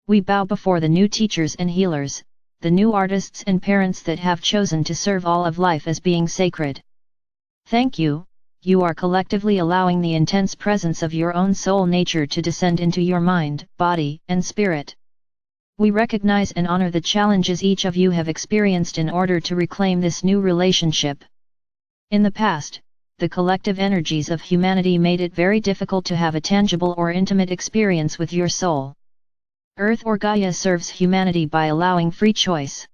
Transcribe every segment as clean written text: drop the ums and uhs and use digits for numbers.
We bow before the new teachers and healers, the new artists and parents that have chosen to serve all of life as being sacred. Thank you, you are collectively allowing the intense presence of your own soul nature to descend into your mind, body, and spirit. We recognize and honor the challenges each of you have experienced in order to reclaim this new relationship. In the past, the collective energies of humanity made it very difficult to have a tangible or intimate experience with your soul. Earth or Gaia serves humanity by allowing free choice.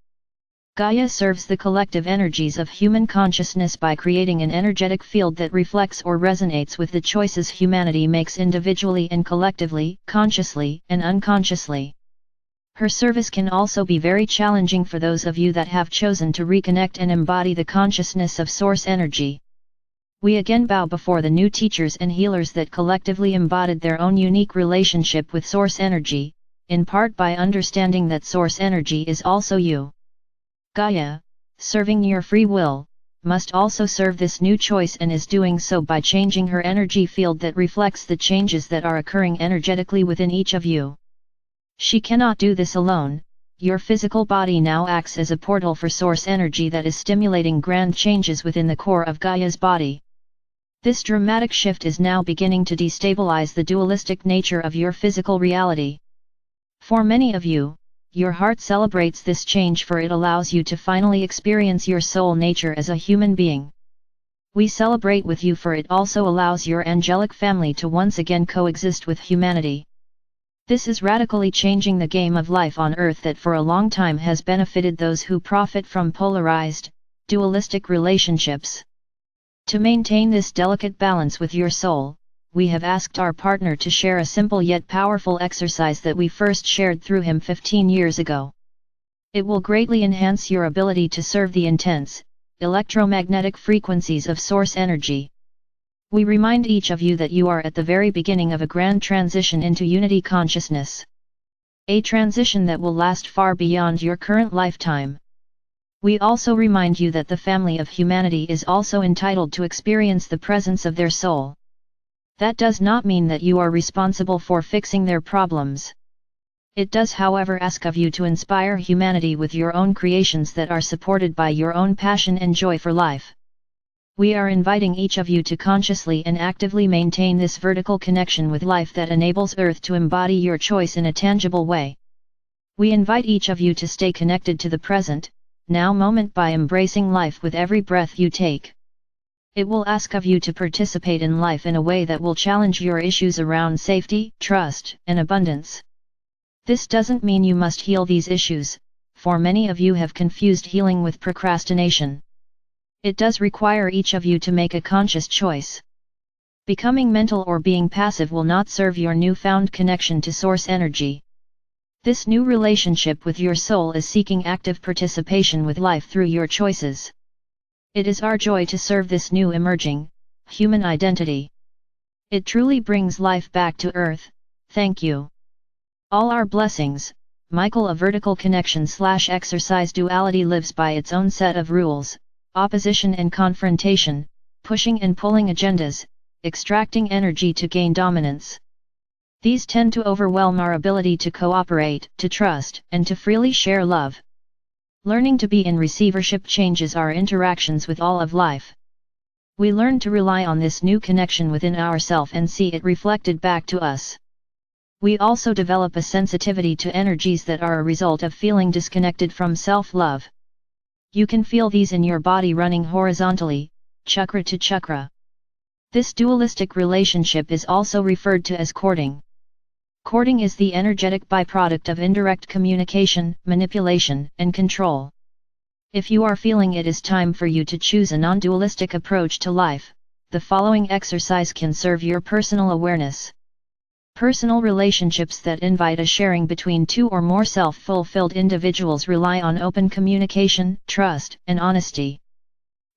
Gaia serves the collective energies of human consciousness by creating an energetic field that reflects or resonates with the choices humanity makes individually and collectively, consciously and unconsciously. Her service can also be very challenging for those of you that have chosen to reconnect and embody the consciousness of source energy. We again bow before the new teachers and healers that collectively embodied their own unique relationship with source energy, in part by understanding that source energy is also you. Gaia, serving your free will, must also serve this new choice and is doing so by changing her energy field that reflects the changes that are occurring energetically within each of you. She cannot do this alone. Your physical body now acts as a portal for source energy that is stimulating grand changes within the core of Gaia's body. This dramatic shift is now beginning to destabilize the dualistic nature of your physical reality. For many of you, your heart celebrates this change, for it allows you to finally experience your soul nature as a human being. We celebrate with you, for it also allows your angelic family to once again coexist with humanity. This is radically changing the game of life on Earth that for a long time has benefited those who profit from polarized, dualistic relationships. To maintain this delicate balance with your soul, we have asked our partner to share a simple yet powerful exercise that we first shared through him 15 years ago. It will greatly enhance your ability to serve the intense, electromagnetic frequencies of source energy. We remind each of you that you are at the very beginning of a grand transition into unity consciousness. A transition that will last far beyond your current lifetime. We also remind you that the family of humanity is also entitled to experience the presence of their soul. That does not mean that you are responsible for fixing their problems. It does, however, ask of you to inspire humanity with your own creations that are supported by your own passion and joy for life. We are inviting each of you to consciously and actively maintain this vertical connection with life that enables Earth to embody your choice in a tangible way. We invite each of you to stay connected to the present, now moment by embracing life with every breath you take. It will ask of you to participate in life in a way that will challenge your issues around safety, trust, and abundance. This doesn't mean you must heal these issues, for many of you have confused healing with procrastination. It does require each of you to make a conscious choice. Becoming mental or being passive will not serve your newfound connection to source energy. This new relationship with your soul is seeking active participation with life through your choices. It is our joy to serve this new emerging, human identity. It truly brings life back to Earth. Thank you. All our blessings. Michael. A vertical connection/exercise duality lives by its own set of rules, opposition and confrontation, pushing and pulling agendas, extracting energy to gain dominance. These tend to overwhelm our ability to cooperate, to trust, and to freely share love. Learning to be in receivership changes our interactions with all of life. We learn to rely on this new connection within ourselves and see it reflected back to us. We also develop a sensitivity to energies that are a result of feeling disconnected from self-love. You can feel these in your body running horizontally, chakra to chakra. This dualistic relationship is also referred to as courting. Courting is the energetic byproduct of indirect communication, manipulation, and control. If you are feeling it is time for you to choose a non-dualistic approach to life, the following exercise can serve your personal awareness. Personal relationships that invite a sharing between two or more self-fulfilled individuals rely on open communication, trust, and honesty.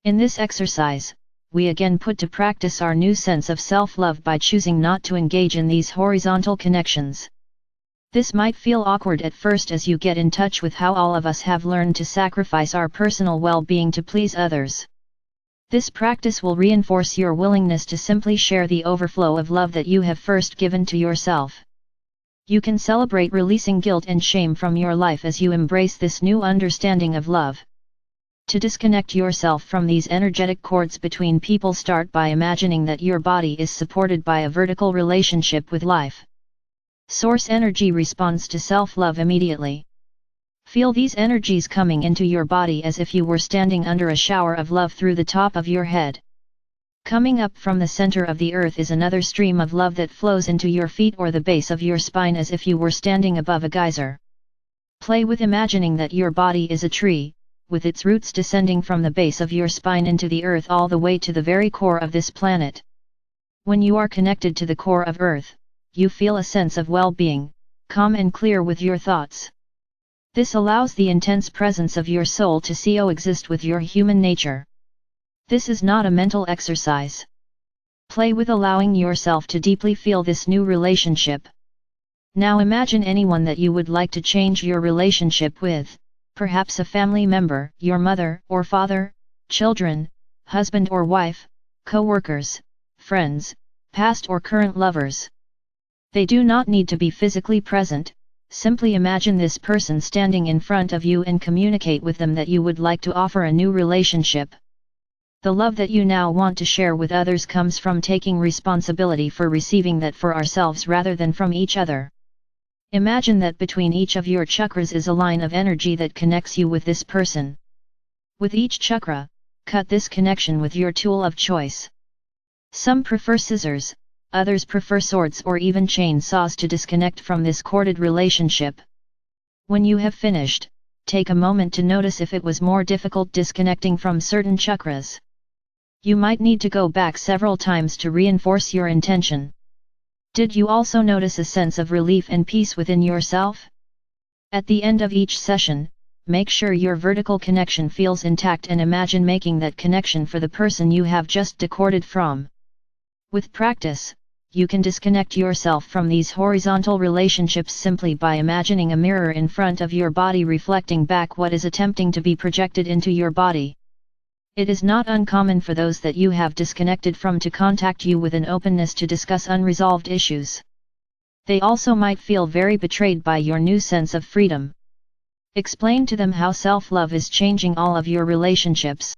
In this exercise, we again put to practice our new sense of self-love by choosing not to engage in these horizontal connections. This might feel awkward at first as you get in touch with how all of us have learned to sacrifice our personal well-being to please others. This practice will reinforce your willingness to simply share the overflow of love that you have first given to yourself. You can celebrate releasing guilt and shame from your life as you embrace this new understanding of love. To disconnect yourself from these energetic cords between people, start by imagining that your body is supported by a vertical relationship with life. Source energy responds to self-love immediately. Feel these energies coming into your body as if you were standing under a shower of love through the top of your head. Coming up from the center of the earth is another stream of love that flows into your feet or the base of your spine as if you were standing above a geyser. Play with imagining that your body is a tree, with its roots descending from the base of your spine into the earth all the way to the very core of this planet. When you are connected to the core of Earth, you feel a sense of well-being, calm and clear with your thoughts. This allows the intense presence of your soul to coexist with your human nature. This is not a mental exercise. Play with allowing yourself to deeply feel this new relationship. Now imagine anyone that you would like to change your relationship with. Perhaps a family member, your mother or father, children, husband or wife, co-workers, friends, past or current lovers. They do not need to be physically present, simply imagine this person standing in front of you and communicate with them that you would like to offer a new relationship. The love that you now want to share with others comes from taking responsibility for receiving that for ourselves rather than from each other. Imagine that between each of your chakras is a line of energy that connects you with this person. With each chakra, cut this connection with your tool of choice. Some prefer scissors, others prefer swords or even chainsaws to disconnect from this corded relationship. When you have finished, take a moment to notice if it was more difficult disconnecting from certain chakras. You might need to go back several times to reinforce your intention. Did you also notice a sense of relief and peace within yourself? At the end of each session, make sure your vertical connection feels intact and imagine making that connection for the person you have just decorded from. With practice, you can disconnect yourself from these horizontal relationships simply by imagining a mirror in front of your body reflecting back what is attempting to be projected into your body. It is not uncommon for those that you have disconnected from to contact you with an openness to discuss unresolved issues. They also might feel very betrayed by your new sense of freedom. Explain to them how self-love is changing all of your relationships.